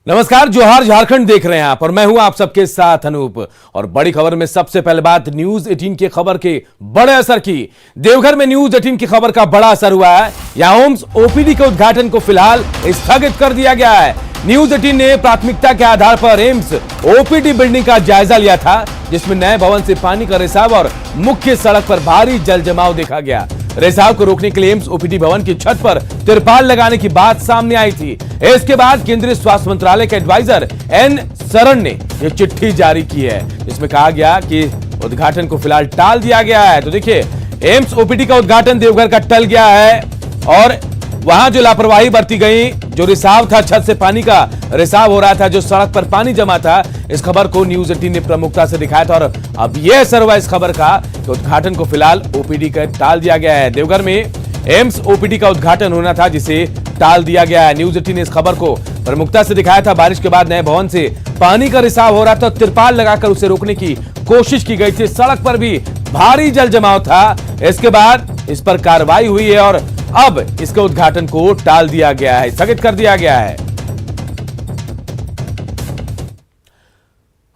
नमस्कार, जोहार झारखंड देख रहे हैं आप और मैं हूं आप सबके साथ अनूप। और बड़ी खबर में सबसे पहले बात न्यूज 18 की खबर के बड़े असर की। देवघर में न्यूज 18 की खबर का बड़ा असर हुआ है। यहां एम्स ओपीडी के उद्घाटन को फिलहाल स्थगित कर दिया गया है। न्यूज 18 ने प्राथमिकता के आधार पर एम्स ओपीडी बिल्डिंग का जायजा लिया था, जिसमें नए भवन से पानी का रिसाव और मुख्य सड़क पर भारी जल जमाव देखा गया। रिसाव को रोकने के लिए एम्स ओपीडी भवन की छत पर तिरपाल लगाने की बात सामने आई थी। इसके बाद केंद्रीय स्वास्थ्य मंत्रालय के एडवाइजर एन शरण ने यह चिट्ठी जारी की है, जिसमें कहा गया कि उद्घाटन को फिलहाल टाल दिया गया है। तो देखिए, एम्स ओपीडी का उद्घाटन देवघर का टल गया है और वहां जो लापरवाही बरती गई, जो रिसाव था, छत से पानी का रिसाव हो रहा था, जो सड़क पर पानी जमा था, इस खबर को न्यूज 18 ने प्रमुखता से दिखाया था। और अब यह असर हुआ इस खबर का कि उद्घाटन को फिलहाल ओपीडी का टाल दिया गया है। देवघर में एम्स ओपीडी का उद्घाटन होना था, जिसे टाल दिया गया है। न्यूज 18 ने इस खबर को प्रमुखता से दिखाया था। बारिश के बाद नए भवन से पानी का रिसाव हो रहा था, तिरपाल लगाकर उसे रोकने की कोशिश की गई थी। सड़क पर भी भारी जल जमाव था। इसके बाद इस पर कार्रवाई हुई है और अब इसके उद्घाटन को टाल दिया गया है, स्थगित कर दिया गया है।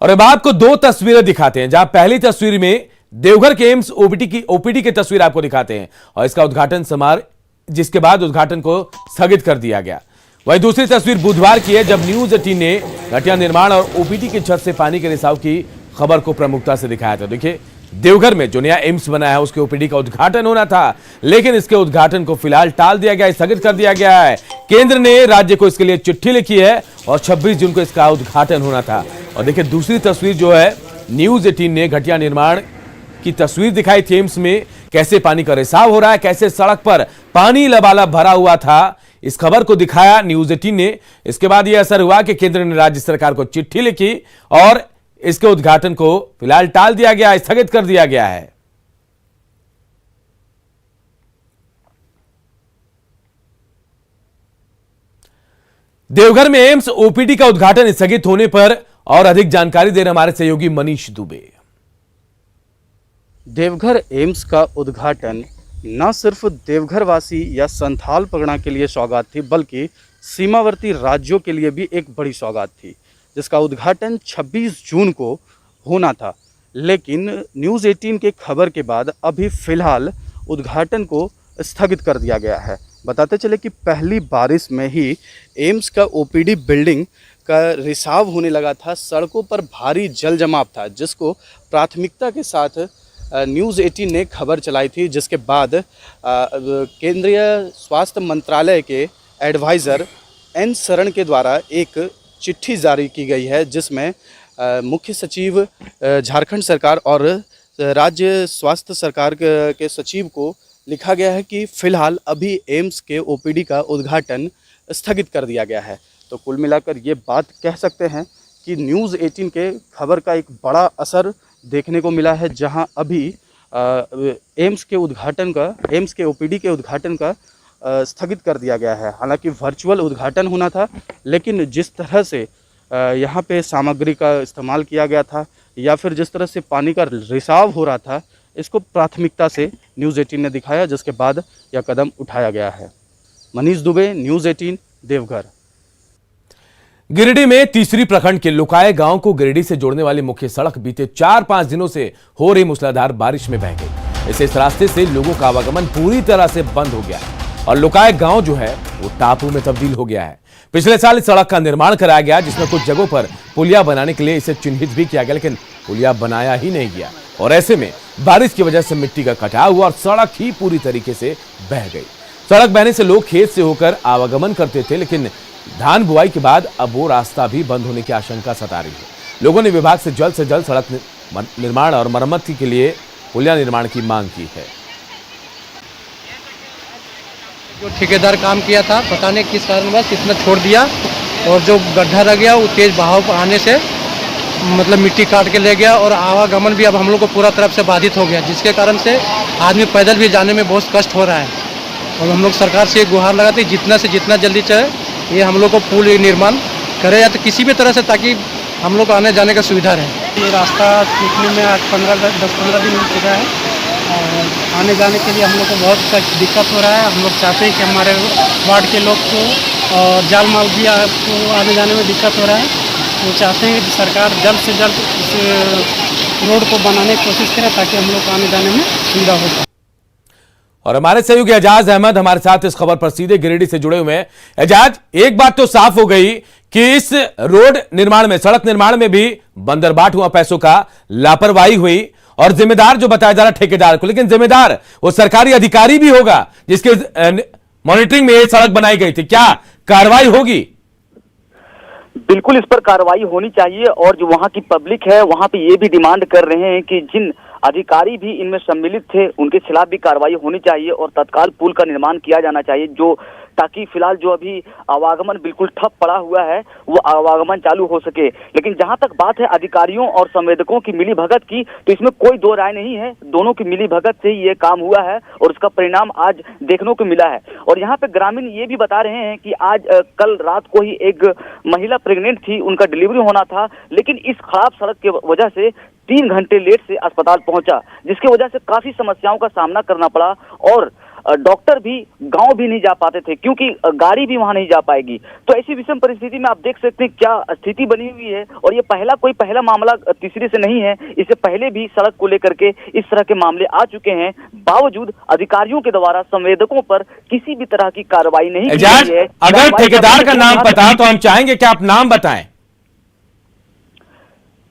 और अब आपको दो तस्वीरें दिखाते हैं, जहां पहली तस्वीर में देवघर के एम्स ओपीडी की तस्वीर आपको दिखाते हैं और इसका उद्घाटन समारोह, जिसके बाद उद्घाटन को स्थगित कर दिया गया। वहीं दूसरी तस्वीर बुधवार की है, जब न्यूज 18 ने घटिया निर्माण और ओपीडी की छत से पानी के रिसाव की खबर को प्रमुखता से दिखाया था। देखिए, देवघर में जो नया एम्स बना है, उसके ओपीडी का उद्घाटन होना था, लेकिन इसके उद्घाटन को फिलहाल टाल दिया गया, स्थगित कर दिया गया है। केंद्र ने राज्य को इसके लिए चिट्ठी लिखी है और 26 जून को इसका उद्घाटन होना था। और देखिए, दूसरी तस्वीर जो है, न्यूज 18 ने घटिया निर्माण की तस्वीर दिखाई थी। एम्स में कैसे पानी का रिसाव हो रहा है, कैसे सड़क पर पानी लबालब भरा हुआ था, इस खबर को दिखाया न्यूज 18 ने। इसके बाद यह असर हुआ कि केंद्र ने राज्य सरकार को चिट्ठी लिखी और इसके उद्घाटन को फिलहाल टाल दिया गया, स्थगित कर दिया गया है। देवघर में एम्स ओपीडी का उद्घाटन स्थगित होने पर और अधिक जानकारी दे रहे हमारे सहयोगी मनीष दुबे। देवघर एम्स का उद्घाटन न सिर्फ देवघर वासी या संथाल परगना के लिए सौगात थी, बल्कि सीमावर्ती राज्यों के लिए भी एक बड़ी सौगात थी, जिसका उद्घाटन 26 जून को होना था। लेकिन न्यूज़ 18 के खबर के बाद अभी फ़िलहाल उद्घाटन को स्थगित कर दिया गया है। बताते चले कि पहली बारिश में ही एम्स का ओपीडी बिल्डिंग का रिसाव होने लगा था। सड़कों पर भारी जल जमाव था, जिसको प्राथमिकता के साथ न्यूज़ 18 ने खबर चलाई थी, जिसके बाद केंद्रीय स्वास्थ्य मंत्रालय के एडवाइज़र एन शरण के द्वारा एक चिट्ठी जारी की गई है, जिसमें मुख्य सचिव झारखंड सरकार और राज्य स्वास्थ्य सरकार के सचिव को लिखा गया है कि फ़िलहाल अभी एम्स के ओपीडी का उद्घाटन स्थगित कर दिया गया है। तो कुल मिलाकर ये बात कह सकते हैं कि न्यूज़ 18 के खबर का एक बड़ा असर देखने को मिला है, जहां अभी एम्स के ओपीडी के उद्घाटन का स्थगित कर दिया गया है। हालांकि वर्चुअल उद्घाटन होना था, लेकिन जिस तरह से यहाँ पे सामग्री का इस्तेमाल किया गया था या फिर जिस तरह से पानी का रिसाव हो रहा था, इसको प्राथमिकता से न्यूज़ 18 ने दिखाया, जिसके बाद यह कदम उठाया गया है। मनीष दुबे, न्यूज़ 18, देवघर। गिरिडीह में तीसरी प्रखंड के लुकाए गांव को गिरिडीह से जोड़ने वाली मुख्य सड़क बीते 4-5 दिनों से हो रही मूसलाधार बारिश में बह गई। इस रास्ते से लोगों का आवागमन पूरी तरह से बंद हो गया और लुकाए गांव जो है वो टापू में तब्दील हो गया है। पिछले साल इस सड़क का निर्माण कराया गया, जिसमें कुछ जगहों पर पुलिया बनाने के लिए इसे चिन्हित भी किया गया, लेकिन पुलिया बनाया ही नहीं गया और ऐसे में बारिश की वजह से मिट्टी का कटाव हुआ और सड़क ही पूरी तरीके से बह गई। सड़क बहने से लोग खेत से होकर आवागमन करते थे, लेकिन धान बुआई के बाद अब वो रास्ता भी बंद होने की आशंका सता रही है। लोगों ने विभाग से जल्द सड़क निर्माण और मरम्मत के लिए पुलिया निर्माण की मांग की है। जो ठेकेदार काम किया था, पता नहीं किस कारणवश इतना छोड़ दिया और जो गड्ढा रह गया वो तेज बहाव आने से मतलब मिट्टी काट के ले गया और आवागमन भी अब हम लोग को पूरा तरफ से बाधित हो गया, जिसके कारण से आदमी पैदल भी जाने में बहुत कष्ट हो रहा है। और हम लोग सरकार से गुहार लगाते जितना से जितना जल्दी चाहे ये हम लोग को पुल निर्माण करे या तो किसी भी तरह से, ताकि हम लोग को आने जाने का सुविधा रहे। ये रास्ता टूटने में आज 10-15 दिन हो चुका है और आने जाने के लिए हम लोग को बहुत दिक्कत हो रहा है। हम लोग चाहते हैं कि हमारे वार्ड के लोग को और जाल माल भी आपको आने जाने में दिक्कत हो रहा है। वो चाहते हैं कि सरकार जल्द से जल्द इस रोड को बनाने की कोशिश करे ताकि हम लोग को आने जाने में सुविधा हो पाए। और हमारे सहयोगी एजाज अहमद हमारे साथ इस खबर पर सीधे गिरिडीह से जुड़े हुए हैं। एजाज, एक बात तो साफ हो गई कि इस रोड निर्माण में, सड़क निर्माण में भी बंदरबाट हुआ, पैसों का लापरवाही हुई और जिम्मेदार जो बताया जा रहा ठेकेदार को, लेकिन जिम्मेदार वो सरकारी अधिकारी भी होगा जिसके मॉनिटरिंग में ये सड़क बनाई गई थी। क्या कार्रवाई होगी? बिल्कुल इस पर कार्रवाई होनी चाहिए और जो वहाँ की पब्लिक है वहाँ पे ये भी डिमांड कर रहे हैं कि जिन अधिकारी भी इनमें सम्मिलित थे उनके खिलाफ भी कार्रवाई होनी चाहिए और तत्काल पुल का निर्माण किया जाना चाहिए, जो ताकि फिलहाल जो अभी आवागमन बिल्कुल ठप पड़ा हुआ है वो आवागमन चालू हो सके। लेकिन जहां तक बात है अधिकारियों और संवेदकों की मिलीभगत की, तो इसमें कोई दो राय नहीं है, दोनों की मिलीभगत से ही ये काम हुआ है और उसका परिणाम आज देखने को मिला है। और यहाँ पे ग्रामीण ये भी बता रहे हैं कि आज कल रात को ही एक महिला प्रेग्नेंट थी, उनका डिलीवरी होना था, लेकिन इस खराब सड़क की वजह से 3 घंटे लेट से अस्पताल पहुंचा, जिसकी वजह से काफी समस्याओं का सामना करना पड़ा और डॉक्टर भी गांव भी नहीं जा पाते थे क्योंकि गाड़ी भी वहां नहीं जा पाएगी। तो ऐसी विषम परिस्थिति में आप देख सकते हैं क्या स्थिति बनी हुई है। और ये पहला मामला तीसरे से नहीं है, इससे पहले भी सड़क को लेकर के इस तरह के मामले आ चुके हैं, बावजूद अधिकारियों के द्वारा संवेदकों पर किसी भी तरह की कार्रवाई नहीं की गई है। अगर ठेकेदार का नाम पता तो हम चाहेंगे कि आप नाम बताएं।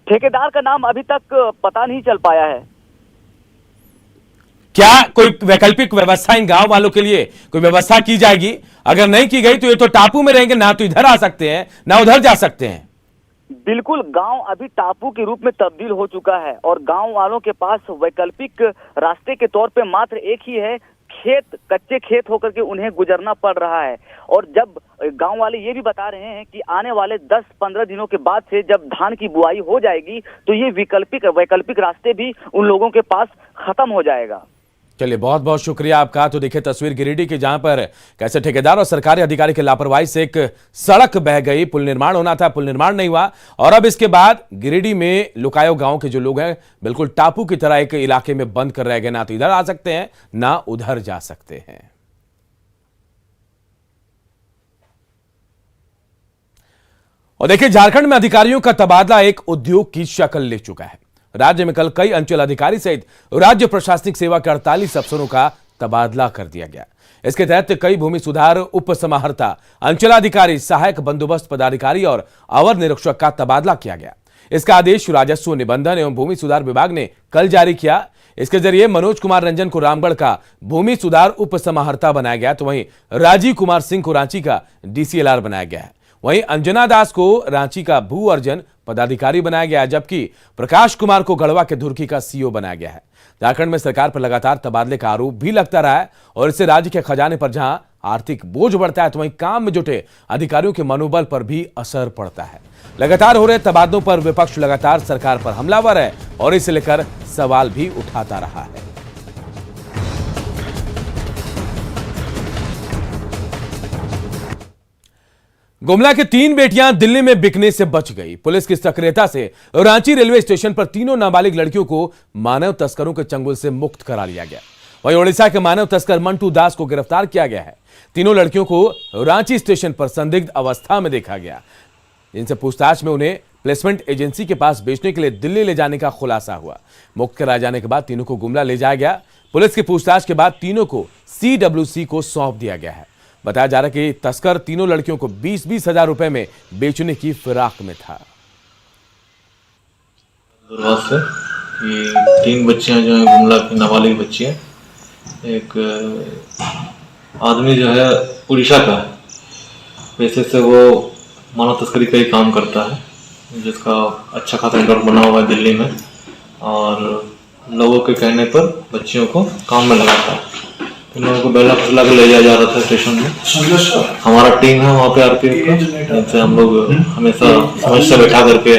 ठेकेदार का नाम अभी तक पता नहीं चल पाया है। क्या कोई वैकल्पिक व्यवस्था इन गांव वालों के लिए कोई व्यवस्था की जाएगी? अगर नहीं की गई तो ये तो टापू में रहेंगे, ना तो इधर आ सकते हैं ना उधर जा सकते हैं। बिल्कुल, गांव अभी टापू के रूप में तब्दील हो चुका है और गांव वालों के पास वैकल्पिक रास्ते के तौर पे मात्र एक ही है, खेत, कच्चे खेत होकर के उन्हें गुजरना पड़ रहा है। और जब गांव वाले ये भी बता रहे हैं कि आने वाले 10-15 दिनों के बाद से जब धान की बुआई हो जाएगी तो ये वैकल्पिक रास्ते भी उन लोगों के पास खत्म हो जाएगा। चलिए, बहुत बहुत शुक्रिया आपका। तो देखिए तस्वीर गिरिडीह की, जहां पर कैसे ठेकेदार और सरकारी अधिकारी की लापरवाही से एक सड़क बह गई, पुल निर्माण होना था, पुल निर्माण नहीं हुआ और अब इसके बाद गिरिडीह में लुकायो गांव के जो लोग हैं बिल्कुल टापू की तरह एक इलाके में बंद कर रह गए, ना तो इधर आ सकते हैं ना उधर जा सकते हैं। और देखिए झारखंड में अधिकारियों का तबादला एक उद्योग की शक्ल ले चुका है। राज्य में कल कई अंचल अधिकारी सहित राज्य प्रशासनिक सेवा के 48 अफसरों का तबादला कर दिया गया। इसके तहत कई भूमि सुधार उप समाहर्ता, अंचलाधिकारी, सहायक बंदोबस्त पदाधिकारी और अवर निरीक्षक का तबादला किया गया। इसका आदेश राजस्व, निबंधन एवं भूमि सुधार विभाग ने कल जारी किया। इसके जरिए मनोज कुमार रंजन को रामगढ़ का भूमि सुधार उप समाहर्ता बनाया गया, तो वहीं राजीव कुमार सिंह को रांची का DCLR बनाया गया है। वहीं अंजना दास को रांची का भू अर्जन पदाधिकारी बनाया गया, जबकि प्रकाश कुमार को गढ़वा के धुरकी का CO बनाया गया है। झारखंड में सरकार पर लगातार तबादले का आरोप भी लगता रहा है और इससे राज्य के खजाने पर जहां आर्थिक बोझ बढ़ता है तो वहीं काम में जुटे अधिकारियों के मनोबल पर भी असर पड़ता है। लगातार हो रहे तबादलों पर विपक्ष लगातार सरकार पर हमलावर है और इसे लेकर सवाल भी उठाता रहा है। गुमला के 3 बेटियां दिल्ली में बिकने से बच गई। पुलिस की सक्रियता से रांची रेलवे स्टेशन पर तीनों नाबालिग लड़कियों को मानव तस्करों के चंगुल से मुक्त करा लिया गया। वहीं ओडिशा के मानव तस्कर मंटू दास को गिरफ्तार किया गया है। तीनों लड़कियों को रांची स्टेशन पर संदिग्ध अवस्था में देखा गया, जिनसे पूछताछ में उन्हें प्लेसमेंट एजेंसी के पास बेचने के लिए दिल्ली ले जाने का खुलासा हुआ। मुक्त कराए जाने के बाद तीनों को गुमला ले जाया गया। पुलिस की पूछताछ के बाद तीनों को CWC को सौंप दिया गया है। बताया जा रहा है कि तस्कर तीनों लड़कियों को 20-20 हजार रुपए में बेचने की फिराक में था। दूरभाष से कि 3 बच्चियां जो हैं गुमला की नाबालिग बच्चियां, एक आदमी जो है उड़ीसा का है, पैसे से वो मानव तस्करी का ही काम करता है, जिसका अच्छा खासा नेटवर्क बना हुआ है दिल्ली में और लोगों के कहने पर बच्चियों को काम में लगाता है। इन लोगों को बेला फुसला के ले जाया जा रहा था स्टेशन में। हमारा टीम है वहाँ पे RPF का, जिनसे हम लोग हमेशा समझ से बैठा करके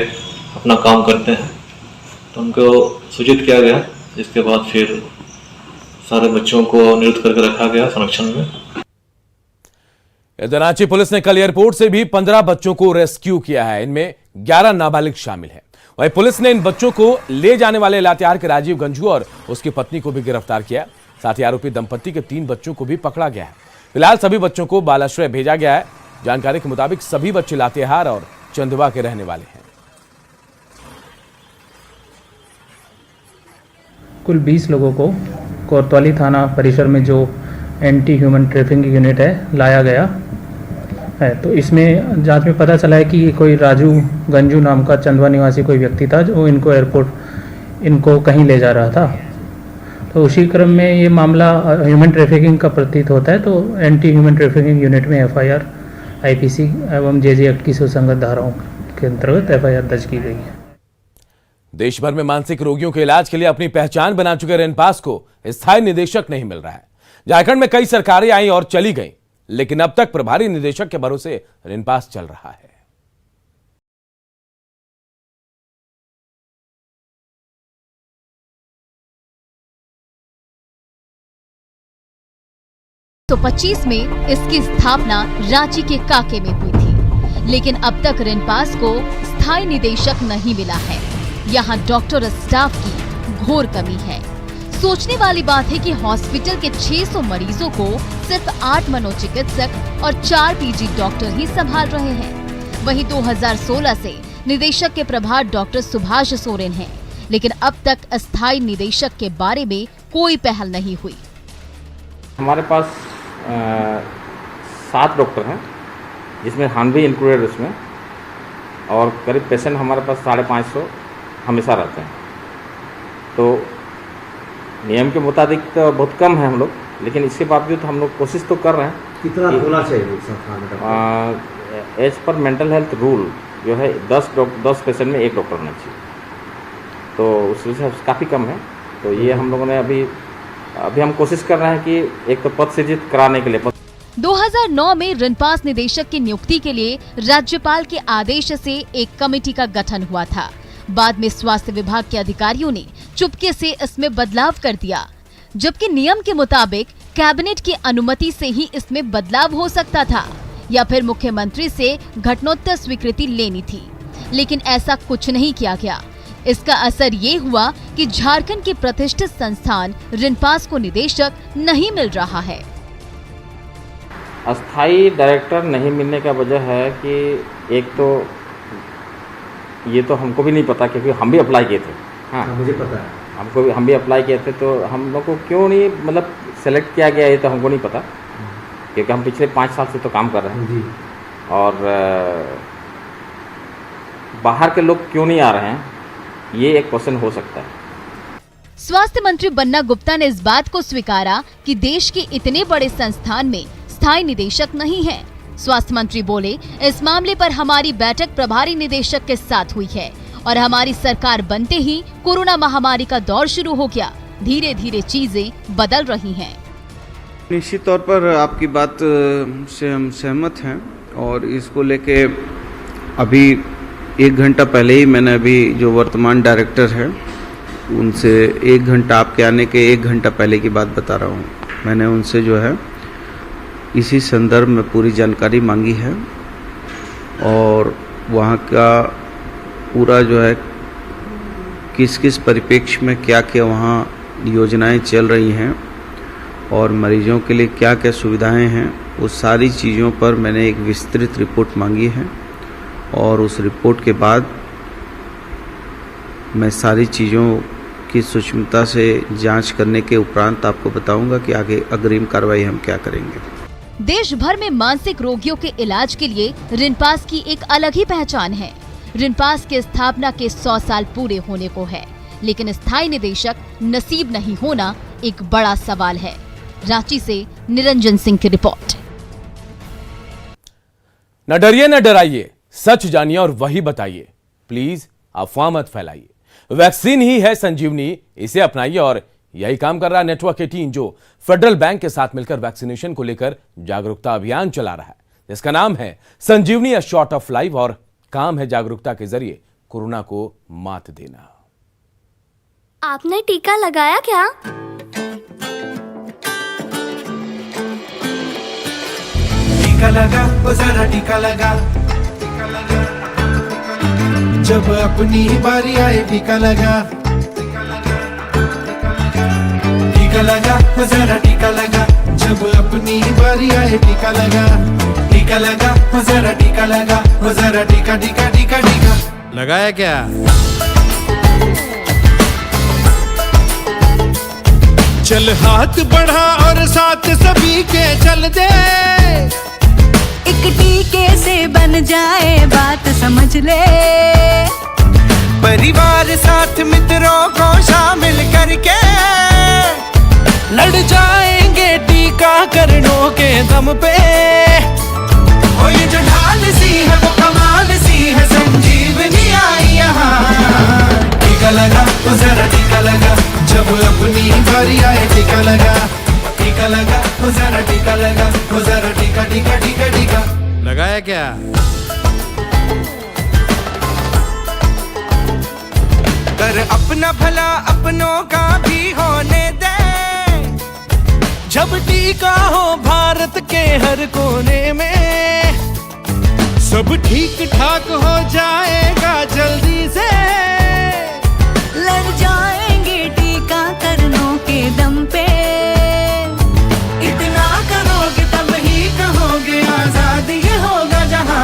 अपना काम करते हैं। तो उनको सूचित किया गया, जिसके बाद फिर सारे बच्चों को नियुक्त करके रखा गया संरक्षण में। रांची पुलिस ने कल एयरपोर्ट से भी 15 बच्चों को रेस्क्यू किया है। इनमें 11 नाबालिग शामिल है। वहीं पुलिस ने इन बच्चों को ले जाने वाले लातेहार के राजीव गंजू और उसकी पत्नी को भी गिरफ्तार किया। साथ ही आरोपी दंपत्ति के 3 बच्चों को भी पकड़ा गया है। फिलहाल सभी बच्चों को बालाश्रय भेजा गया है। जानकारी के मुताबिक सभी बच्चे लातेहार और चंदवा के रहने वाले हैं। कुल 20 लोगों को कोतवाली थाना परिसर में जो एंटी ह्यूमन ट्रैफिकिंग यूनिट है लाया गया है। तो इसमें जांच में पता चला है कि कोई राजू गंजू नाम का चंदवा निवासी कोई व्यक्ति था जो इनको एयरपोर्ट इनको कहीं ले जा रहा था। तो उसी क्रम में ये मामला ह्यूमन ट्रैफिकिंग का प्रतीत होता है। तो एंटी ह्यूमन ट्रैफिकिंग यूनिट में FIR IPC एवं JJ एक्ट की सुसंगत धाराओं के अंतर्गत FIR दर्ज की गई है। देश भर में मानसिक रोगियों के इलाज के लिए अपनी पहचान बना चुके रेनपास को स्थायी निदेशक नहीं मिल रहा है। झारखंड में कई सरकारें आई और चली गईं, लेकिन अब तक प्रभारी निदेशक के भरोसे रेनपास चल रहा है। तो 25 में इसकी स्थापना रांची के काके में हुई थी, लेकिन अब तक रेनपास को स्थायी निदेशक नहीं मिला है। यहाँ डॉक्टर स्टाफ की घोर कमी है। सोचने वाली बात है कि हॉस्पिटल के 600 मरीजों को सिर्फ 8 मनोचिकित्सक और 4 PG डॉक्टर ही संभाल रहे हैं। वहीं 2016 से निदेशक के प्रभार डॉक्टर सुभाष सोरेन हैं, लेकिन अब तक अस्थायी निदेशक के बारे में कोई पहल नहीं हुई। हमारे पास 7 डॉक्टर हैं, जिसमें हम भी इंक्लूडेड उसमें, और करीब पेशेंट हमारे पास 550 हमेशा रहते हैं। तो नियम के मुताबिक तो बहुत कम है हम लोग, लेकिन इसके बावजूद हम लोग कोशिश तो कर रहे हैं। कितना होना चाहिए? As per mental health rule जो है 10 पेशेंट में 1 डॉक्टर होना चाहिए, तो उस वजह से काफ़ी कम है। तो ये हम लोगों ने अभी हम कोशिश कर रहे हैं कि एक तो पद सृजित कराने के लिए 2009 में रेनपास निदेशक की नियुक्ति के लिए राज्यपाल के आदेश से एक कमेटी का गठन हुआ था। बाद में स्वास्थ्य विभाग के अधिकारियों ने चुपके से इसमें बदलाव कर दिया, जबकि नियम के मुताबिक कैबिनेट की अनुमति से ही इसमें बदलाव हो सकता था या फिर मुख्यमंत्री से घटनोत्तर स्वीकृति लेनी थी, लेकिन ऐसा कुछ नहीं किया गया। इसका असर ये हुआ कि झारखंड के प्रतिष्ठित संस्थान रेनपास को निदेशक नहीं मिल रहा है। अस्थाई डायरेक्टर नहीं मिलने का वजह है कि एक तो ये तो हमको भी नहीं पता, क्योंकि हम भी अप्लाई किए थे। हाँ, मुझे पता है, हम भी अप्लाई किए थे, तो हम लोग को क्यों नहीं मतलब सेलेक्ट किया गया ये तो हमको नहीं पता, क्योंकि हम पिछले 5 साल से तो काम कर रहे हैं जी। और बाहर के लोग क्यों नहीं आ रहे हैं, ये एक क्वेश्चन हो सकता है। स्वास्थ्य मंत्री बन्ना गुप्ता ने इस बात को स्वीकारा कि देश के इतने बड़े संस्थान में स्थायी निदेशक नहीं है। स्वास्थ्य मंत्री बोले, इस मामले पर हमारी बैठक प्रभारी निदेशक के साथ हुई है और हमारी सरकार बनते ही कोरोना महामारी का दौर शुरू हो गया। धीरे धीरे चीजें बदल रही हैं। निश्चित तौर पर आपकी बात से हम सहमत हैं, और इसको लेके अभी 1 घंटा पहले ही मैंने अभी जो वर्तमान डायरेक्टर है उनसे 1 घंटा, आपके आने के 1 घंटा पहले की बात बता रहा हूँ, मैंने उनसे जो है इसी संदर्भ में पूरी जानकारी मांगी है, और वहाँ का पूरा जो है किस किस परिप्रेक्ष्य में क्या क्या वहाँ योजनाएं चल रही हैं और मरीजों के लिए क्या क्या सुविधाएं हैं, उस सारी चीज़ों पर मैंने एक विस्तृत रिपोर्ट मांगी है। और उस रिपोर्ट के बाद मैं सारी चीज़ों की सूक्ष्मता से जांच करने के उपरांत आपको बताऊंगा कि आगे अग्रिम कार्रवाई हम क्या करेंगे। देश भर में मानसिक रोगियों के इलाज के लिए रेनपास की एक अलग ही पहचान है। रेनपास की स्थापना के 100 साल पूरे होने को है, लेकिन स्थायी निदेशक नसीब नहीं होना एक बड़ा सवाल है। रांची से निरंजन सिंह की रिपोर्ट। न डरिए न डराइए, सच जानिए और वही बताइए। प्लीज अफवाह मत फैलाइए। वैक्सीन ही है संजीवनी, इसे अपनाइए। और यही काम कर रहा नेटवर्क 18, जो फेडरल बैंक के साथ मिलकर वैक्सीनेशन को लेकर जागरूकता अभियान चला रहा है, जिसका नाम है संजीवनी अ शॉट ऑफ लाइफ, और काम है जागरूकता के जरिए कोरोना को मात देना। आपने टीका लगाया क्या? टीका लगा, ओ जरा टीका लगा, जब अपनी बारी आए टीका लगा, टीका लगा, ओ जरा टीका लगा, जब अपनी बारी आए टीका लगा, टीका टीका लगा हो जरा टीका लगा हो जरा टीका टीका टीका टीका लगाया क्या? चल हाथ बढ़ा और साथ सभी के चल दे, एक टीके से बन जाए बात समझ ले, परिवार साथ मित्रों को शामिल करके लड़ जाएंगे टीकाकरणों के दम पे। ओ ये जो ढाल सी है वो कमाल सी है, संजीवनी आई यहाँ। टीका लगा तो जरा टीका लगा, जब अपनी बारी आए टीका लगा, टीका लगा तो जरा टीका लगा, तो जरा टीका टीका टीका टीका लगाया क्या? कर अपना भला अपनों का भी होने दे, जब टीका हो भारत के हर कोने में, सब ठीक ठाक हो जाएगा जल्दी से, लड़ जाएंगे टीकाकरणों के दम पे, इतना करोगे तब ही कहोगे आजाद ये होगा जहां।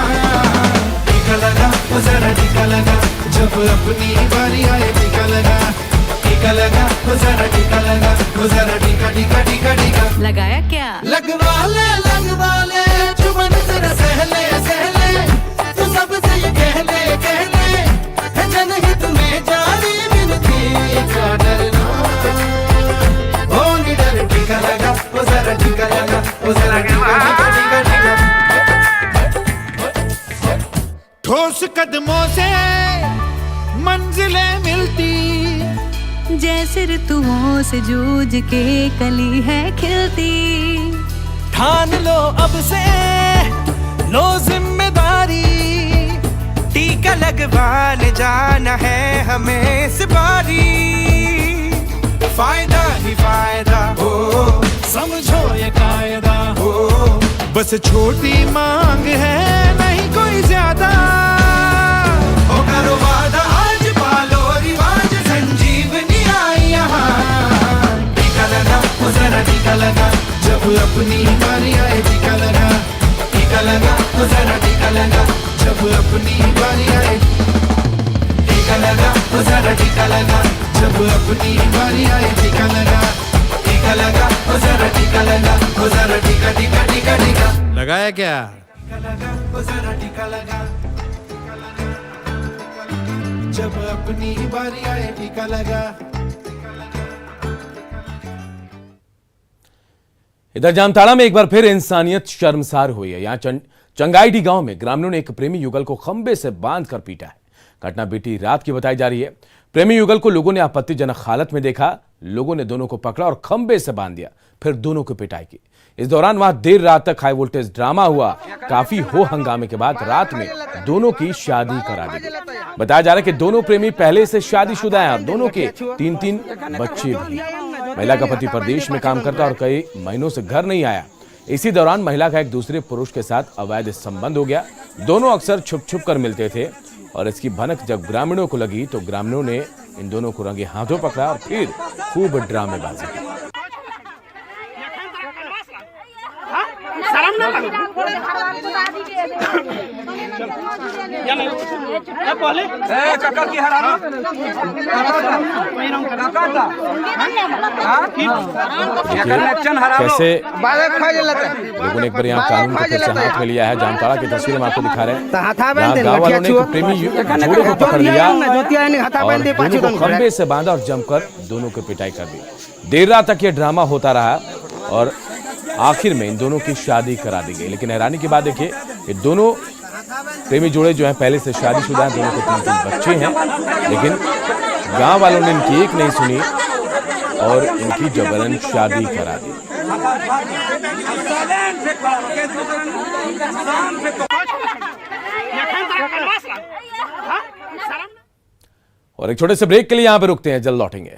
टीका लगा तो जरा टीका लगा, जब अपनी बारी आए टीका लगा, टीका लगा तो जरा टीका लगा, तो जरा टीका टीका टीका टीका लगाया क्या? लगवा ले चुमन जरा सहले सहले, तू सबसे ये कह ले है जनहित में जारी विनती का डरना, ओ निडर टीका लगा तो जरा टीका लगा, तो जरा टीका टीका टीका ठोस कदमों से मंजिलें मिलती, जैसे ऋतुओं से जूझ के कली है खिलती, ठान लो अब से लो जिम्मेदारी, टीका लगवाने जाना है हमें इस बारी, फायदा ही फायदा हो समझो ये कायदा हो, बस छोटी मांग है नहीं कोई ज्यादा, ओ करो वादा आज पालो रिवाज, संजीवनी आई यहाँ। टीका लगा ओ जरा टीका लगा, जब अपनी बारी आए टीका लगा, टीका लगा ओ जरा टीका लगा, जब अपनी बारी आए टीका लगा, ओ जरा टीका लगा, जब अपनी बारी आए टीका लगा, टीका लगा ओ जरा टीका लगा, ओ जरा टीका टीका टीका टीका लगाया क्या? टीका लगा ओ जरा टीका लगा, जब अपनी बारी आए टीका लगा। इधर जामताड़ा में एक बार फिर इंसानियत शर्मसार हुई है। यहाँ चंगाईडी गांव में ग्रामीणों ने एक प्रेमी युगल को खंबे से बांधकर पीटा है। घटना बीती रात की बताई जा रही है। प्रेमी युगल को लोगों ने आपत्तिजनक हालत में देखा। लोगों ने दोनों को पकड़ा और खंबे से बांध दिया, फिर दोनों को पिटाई की। इस दौरान वहां देर रात तक हाई वोल्टेज ड्रामा हुआ। काफी हो हंगामे के बाद रात में दोनों की शादी करा दी गई। बताया जा रहा है कि दोनों प्रेमी पहले से शादीशुदा हैं और दोनों के 3-3 बच्चे भी। महिला का पति प्रदेश में काम करता और कई महीनों से घर नहीं आया। इसी दौरान महिला का एक दूसरे पुरुष के साथ अवैध संबंध हो गया। दोनों अक्सर छुप छुप कर मिलते थे और इसकी भनक जब ग्रामीणों को लगी तो ग्रामीणों ने इन दोनों को रंगे हाथों पकड़ा और फिर खूब ड्रामेबाजी की। कैसे लोगों ने एक बार यहाँ कानून को फिर से हाथ में लिया है। जामताड़ा की तस्वीरें हम आपको दिखा रहे हैं। यहाँ गाँव वालों ने एक प्रेमी जोड़े को पकड़ लिया और दोनों को खंबे से बांधा और जमकर दोनों को पिटाई कर दी। देर रात तक ये ड्रामा होता रहा और आखिर में इन दोनों की शादी करा दी गई। लेकिन हैरानी की बात देखिए, ये दोनों प्रेमी जोड़े जो हैं पहले से शादीशुदा हैं, दोनों को 3-3 बच्चे हैं। लेकिन गांव वालों ने इनकी एक नहीं सुनी और इनकी जबरन शादी करा दी। और एक छोटे से ब्रेक के लिए यहां पे रुकते हैं, जल्द लौटेंगे।